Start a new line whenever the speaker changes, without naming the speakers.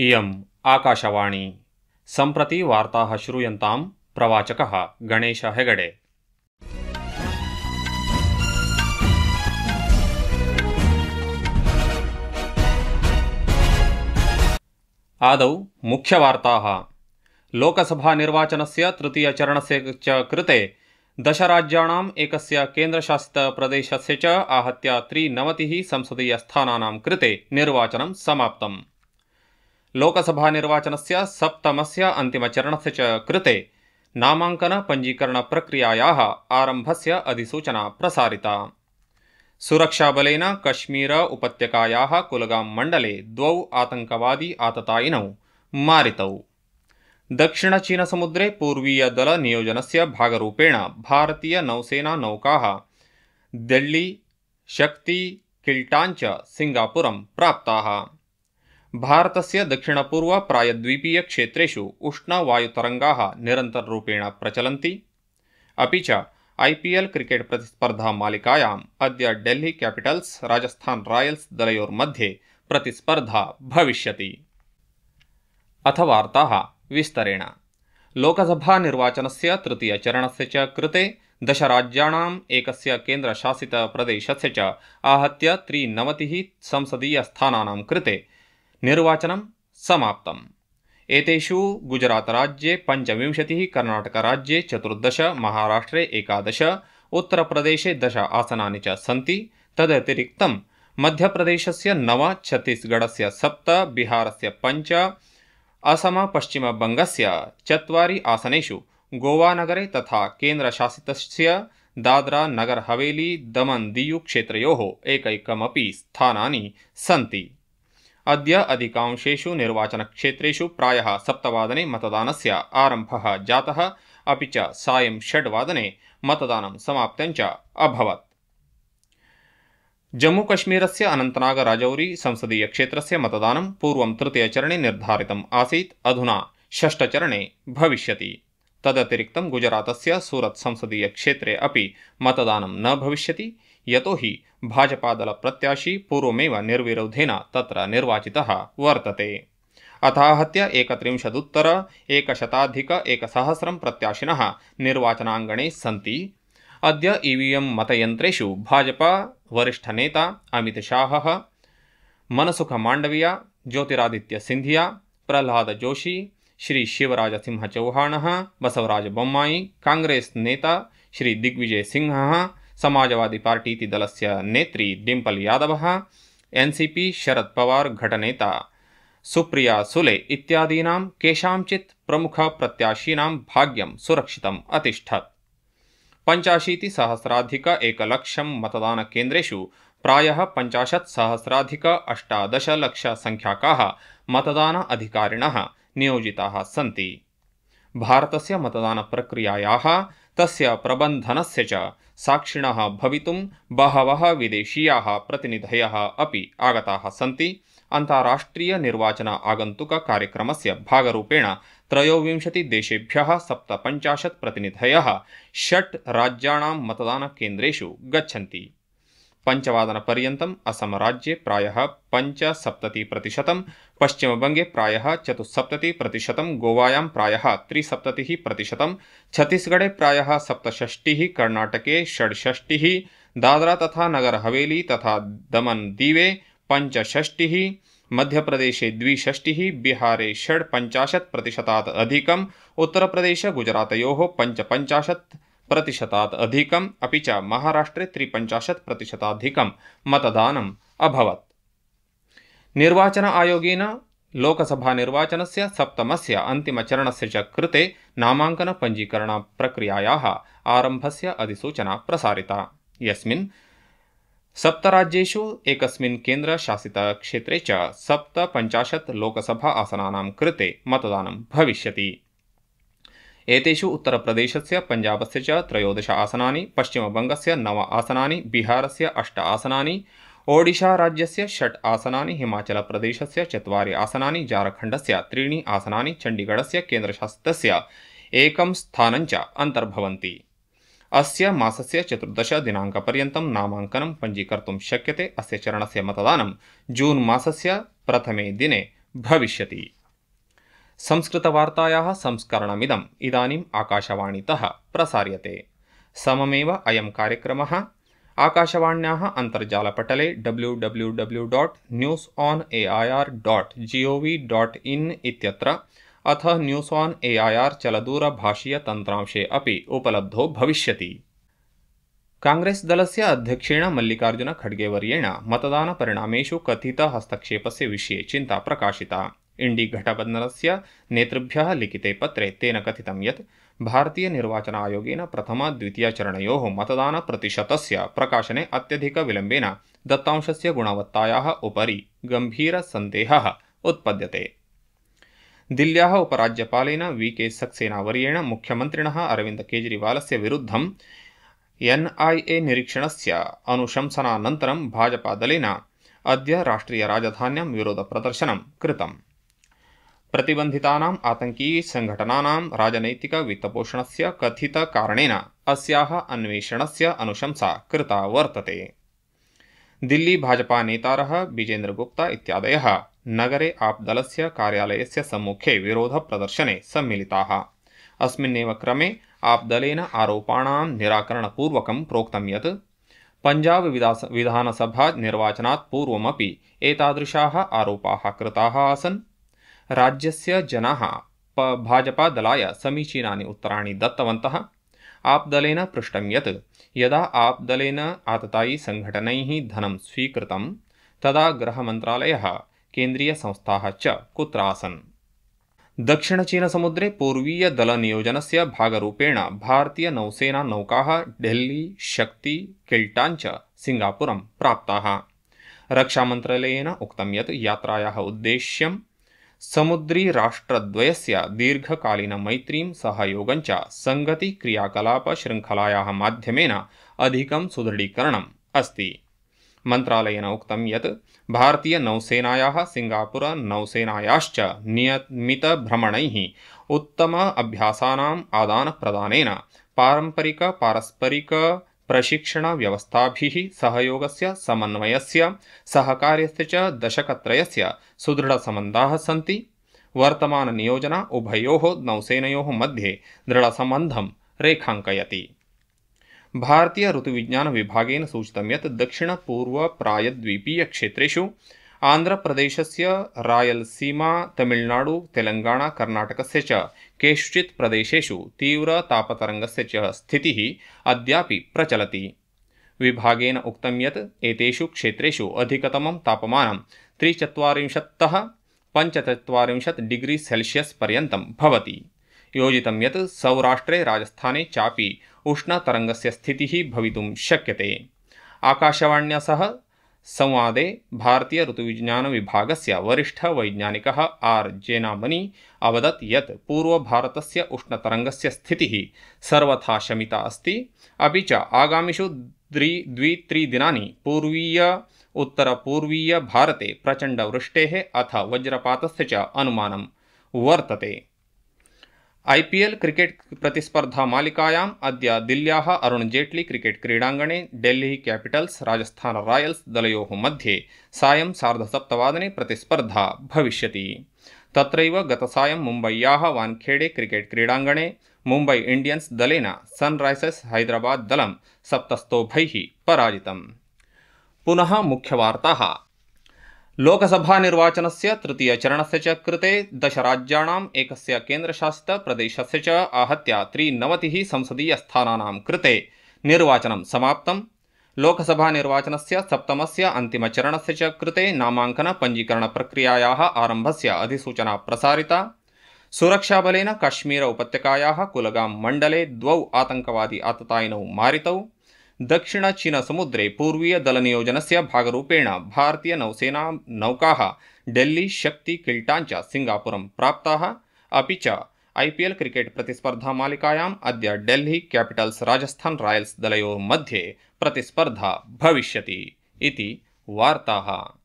इयम् आकाशवाणी सम्प्रति वार्ताः श्रूयन्ताम् प्रवाचकः गणेश हेगडे। आदौ मुख्यवार्ताः। लोकसभा निर्वाचनस्य तृतीयचरणस्य च कृते 10 राज्याणाम् एकस्य केन्द्रशासितप्रदेशस्य च आहत्य 93 संसदीयस्थानानां कृते निर्वाचनं समाप्तम्। लोकसभा निर्वाचनस्य सप्तमस्य अन्तिमचरणस्य च कृते नामाङ्कन पञ्जीकरण प्रक्रियायाः आरम्भस्य अधिसूचना प्रसारिता। सुरक्षाबलेन कश्मीर उपत्यकायाः कुलगाम मण्डले 2 आतङ्कवादी आततायिनौ मारितौ। दक्षिणचीनसमुद्रे पूर्वीयदल नियोजनस्य भागरूपेण भारतीय नौसेना नौकाः दिल्ली, शक्ति, किल्टान् च सिंगापुरं प्राप्ताः। भारतस्य दक्षिणपूर्व प्रायद्वीपीय क्षेत्रेषु उष्णवायुतरङ्गाः निरन्तररूपेण प्रचलन्ति। अपि च IPL क्रिकेट प्रतिस्पर्धा मालिकायाम् अद्य डेल्ही कैपिटल्स राजस्थान रॉयल्स दलयोर्मध्ये प्रतिस्पर्धा भविष्यति। अथ वार्ताः विस्तरेण। लोकसभा निर्वाचनस्य तृतीयचरणस्य च कृते 10 राज्याणाम् एकस्य केन्द्रशासितप्रदेशस्य च आहत्य 93 संसदीयस्थानानां कृते निर्वाचनं समाप्तम्। एतेषु गुजरातराज्ये 25, कर्णाटकराज्ये 14, महाराष्ट्रे 11, उत्तरप्रदेशे 10 आसनानि च सन्ति। तदतिरिक्तं मध्यप्रदेशस्य 9, छत्तीसगढस्य 7, बिहारस्य 5, असम पश्चिमबङ्गस्य 4 आसनेषु गोवानगरे तथा केन्द्रशासितस्य दादरा नगर हवेली दमन दीयु क्षेत्रयोः एकैकमपि स्थानानि सन्ति। अद्य अधिकांशेषु निर्वाचनक्षेत्रेषु प्रायः 7 वादने मतदानस्य आरम्भः जातः, अपि च सायं 6 वादने मतदानं समाप्तं च अभवत्। जम्मूकश्मीरस्य अनन्तनाग राजौरी संसदीयक्षेत्रस्य मतदानं पूर्वं तृतीयचरणे निर्धारितम् आसीत्, अधुना षष्ठचरणे भविष्यति। तदतिरिक्तं गुजरातस्य सूरत् संसदीयक्षेत्रे अपि मतदानं न भविष्यति, यतोहि भाजपादलप्रत्याशी पूर्वमेव निर्विरोधेन तत्र निर्वाचितः वर्तते। अथाहत्य 31,100 प्रत्याशिनः निर्वाचनाङ्गणे सन्ति। अद्य EVM मतयन्त्रेषु भाजपा वरिष्ठनेता अमित शाहः, मनसुख माण्डविया, ज्योतिरादित्य सिन्धिया, प्रह्लाद जोशी, श्री शिवराज सिंह चौहानः, बसवराज बोम्माई, कांग्रेस नेता श्री दिग्विजय सिंहः, समाजवादी पार्टी दलस्य नेत्री डिम्पल यादवः, NCP शरद पवार घटनेता सुप्रिया सुले इत्यादीनां केषांचित् प्रमुख प्रत्याशीनां भाग्यं सुरक्षितम् अतिष्ठत्। 85,100,000 मतदानकेन्द्रेषु प्रायः 50,000,018 संख्याकाः मतदान अधिकारिणः नियोजिताः सन्ति। भारतस्य मतदानप्रक्रियायाः तस्य प्रबन्धनस्य च साक्षिणः भवितुं बहवः विदेशीयाः प्रतिनिधयः अपि आगताः सन्ति। अन्ताराष्ट्रिय निर्वाचन आगन्तुक कार्यक्रमस्य भागरूपेण 23 देशेभ्यः 57 प्रतिनिधयः 6 राज्याणां मतदानकेन्द्रेषु गच्छन्ति। 5 वादनपर्यन्तम् असमराज्ये प्रायः 75%, पश्चिमबङ्गे प्रायः 74%, गोवायां प्रायः 73%, छत्तीसगढे प्रायः 67%, कर्णाटके 66%, दादरा तथा नगर हवेली तथा दमन दीवे 65%, मध्यप्रदेशे 62%, बिहारे 56% अधिकम्, उत्तरप्रदेश गुजरातयोः 55% अधिकम्, अपि च महाराष्ट्रे 53% मतदानम् अभवत्। निर्वाचन आयोगेन लोकसभा निर्वाचनस्य सप्तमस्य अन्तिमचरणस्य च कृते नामाङ्कन पञ्जीकरण प्रक्रियायाः आरम्भस्य अधिसूचना प्रसारिता, यस्मिन् 7 राज्येषु एकस्मिन् केन्द्रशासितक्षेत्रे च 57 लोकसभा आसनानां कृते मतदानं भविष्यति। एतेषु उत्तरप्रदेशस्य पञ्जाबस्य च 13 आसनानि, पश्चिमबङ्गस्य 9 आसनानि, बिहारस्य 8 आसनानि, ओडिशा राज्यस्य 6 आसनानि, हिमाचलप्रदेशस्य 4 आसनानि, झारखण्डस्य 3 आसनानि, चण्डीगढस्य केन्द्रशासितस्य 1 स्थानं च अन्तर्भवन्ति। अस्य मासस्य 14 दिनाङ्कपर्यन्तं नामाङ्कनं पञ्जीकर्तुं शक्यते। अस्य चरणस्य मतदानं जून मासस्य प्रथमे दिने भविष्यति। संस्कृतवार्तायाः संस्करणमिदम् इदानीम् आकाशवाणीतः प्रसार्यते। सममेव अयं कार्यक्रमः आकाशवाण्याः अन्तर्जालपटले www.newsonair.gov.in इत्यत्र अथ न्यूस् ऑन एआईआर चलदूरभाषीयतन्त्रांशे अपि उपलब्धो भविष्यति। कांग्रेस दलस्य अध्यक्षेण मल्लिकार्जुन खड्गेवर्येण मतदानपरिणामेषु कथित हस्तक्षेपस्य विषये चिन्ता प्रकाशिता। इंडी गठबन्धनस्य नेतृभ्यः लिखिते पत्रे तेन कथितं यत् भारतीय निर्वाचन आयोगेन प्रथम द्वितीयचरणयोः मतदानप्रतिशतस्य प्रकाशने अत्यधिकविलम्बेन दत्तांशस्य गुणवत्तायाः उपरि गम्भीरसन्देहः उत्पद्यते। दिल्ल्याः उपराज्यपालेन वी.के. सक्सेनावर्येण मुख्यमन्त्रिणः अरविन्द केजरीवालस्य विरुद्धं एनआईए निरीक्षणस्य अनुशंसनानन्तरं भाजपादलेन अद्य राष्ट्रियराजधान्यां विरोधप्रदर्शनं कृतम्। प्रतिबन्धितानाम् आतङ्कीसङ्घटनानां राजनैतिकवित्तपोषणस्य कथितकारणेन अस्याः अन्वेषणस्य अनुशंसा कृता वर्तते। दिल्ली भाजपा नेतारः विजेन्द्र गुप्ता इत्यादयः नगरे आप-दलस्य कार्यालयस्य सम्मुखे विरोधप्रदर्शने सम्मिलिताः। अस्मिन्नेव क्रमे आप-दलेन आरोपाणां निराकरणपूर्वकं प्रोक्तं यत् पंजाब विधानसभा निर्वाचनात् पूर्वमपि एतादृशाः आरोपाः कृताः आसन्। राज्यस्य जनाः भाजपादलाय समीचीनानि उत्तराणि दत्तवन्तः। आप-दलेन पृष्टं यत् यदा आप-दलेन आततायी संघटनैः धनं स्वीकृतं तदा गृहमन्त्रालयः केन्द्रीयसंस्थाः च कुत्र आसन्। दक्षिणचीनसमुद्रे पूर्वीयदलनियोजनस्य भागरूपेण भारतीयनौसेनानौकाः डेल्ली, शक्ति, किल्टान् च सिंगापुरं प्राप्ताः। रक्षामन्त्रालयेन उक्तं यत् यात्रायाः उद्देश्यं समुद्री राष्ट्रद्वयस्य दीर्घकालीनमैत्रीं सहयोगं च संगतिक्रियाकलापशृङ्खलायाः माध्यमेन अधिकं सुदृढीकरणम् अस्ति। मन्त्रालयेन उक्तं यत् भारतीयनौसेनायाः सिंगापुर नौसेनायाश्च नियमितभ्रमणैः उत्तम अभ्यासानाम् आदानप्रदानेन पारम्परिक पारस्परिक प्रशिक्षणव्यवस्थाभिः सहयोगस्य समन्वयस्य सहकार्यस्य च दशकत्रयस्य सुदृढसम्बन्धाः सन्ति। वर्तमाननियोजन उभयोः नौसेनयोः मध्ये दृढसम्बन्धं रेखाङ्कयति। भारतीय ऋतुविज्ञान विभागेन सूचितं यत् दक्षिण-पूर्व-प्रायद्वीपीयक्षेत्रेषु आन्ध्रप्रदेशस्य रायलसीमा, तमिळनाडु, तेलंगाना, कर्नाटकस्य च केषुचित् प्रदेशेषु तीव्रतापतरङ्गस्य च स्थितिः अद्यापि प्रचलति। विभागेन उक्तं यत् एतेषु क्षेत्रेषु अधिकतमं तापमानं 43 45 डिग्री सेल्सियस् पर्यन्तं भवति। योजितं यत् सौराष्ट्रे, राजस्थाने चापि उष्णतरङ्गस्य स्थितिः भवितुं शक्यते। आकाशवाण्या सह संवादे भारतीय ऋतुविज्ञान विभागस्य वरिष्ठवैज्ञानिकः आर् जेनामनी अवदत् यत् पूर्वभारतस्य उष्णतरङ्गस्य स्थितिः सर्वथा शमिता अस्ति, अपि च आगामिषु 2-3 दिनानि पूर्वीय उत्तरपूर्वीय भारते प्रचण्डवृष्टेः अथ वज्रपातस्य च अनुमानं वर्तते। आईपीएल क्रिकेट प्रतिस्पर्धा मालिकायाम् अद्य दिल्ल्याः अरुण जेटली क्रिकेट क्रीडाङ्गणे डेल्ही कैपिटल्स राजस्थान रॉयल्स दलयोः मध्ये सायं 7:30 प्रतिस्पर्धा भविष्यति। तत्रैव गतसायं मुम्बय्याः वानखेडे क्रिकेट क्रीडाङ्गणे मुम्बई इंडियन्स दलेन सनराइजर्स हैदराबाद दलं 7 स्तोभैः पराजितम्। पुनः मुख्यवार्ताः। लोकसभा निर्वाचनस्य तृतीयचरणस्य च कृते 10 राज्याणाम् एकस्य केन्द्रशासितप्रदेशस्य च आहत्य 93 संसदीयस्थानानां कृते निर्वाचनं समाप्तम्। लोकसभा निर्वाचनस्य सप्तमस्य अन्तिमचरणस्य च कृते नामाङ्कन पञ्जीकरणप्रक्रियायाः आरम्भस्य अधिसूचना प्रसारिता। सुरक्षाबलेन काश्मीर उपत्यकायाः कुलगाम मण्डले 2 आतङ्कवादी आततायिनौ मारितौ। दक्षिणचीनसमुद्रे पूर्वीयदलनियोजनस्य भागरूपेण भारतीयनौसेना नौकाः डेल्ली, शक्ति, किल्टान् च सिंगापुरं प्राप्ताः। अपि च आईपीएल क्रिकेट प्रतिस्पर्धा मालिकायाम् अद्य डेल्ही कैपिटल्स राजस्थान रॉयल्स दलयोः मध्ये प्रतिस्पर्धा भविष्यति इति वार्ताः।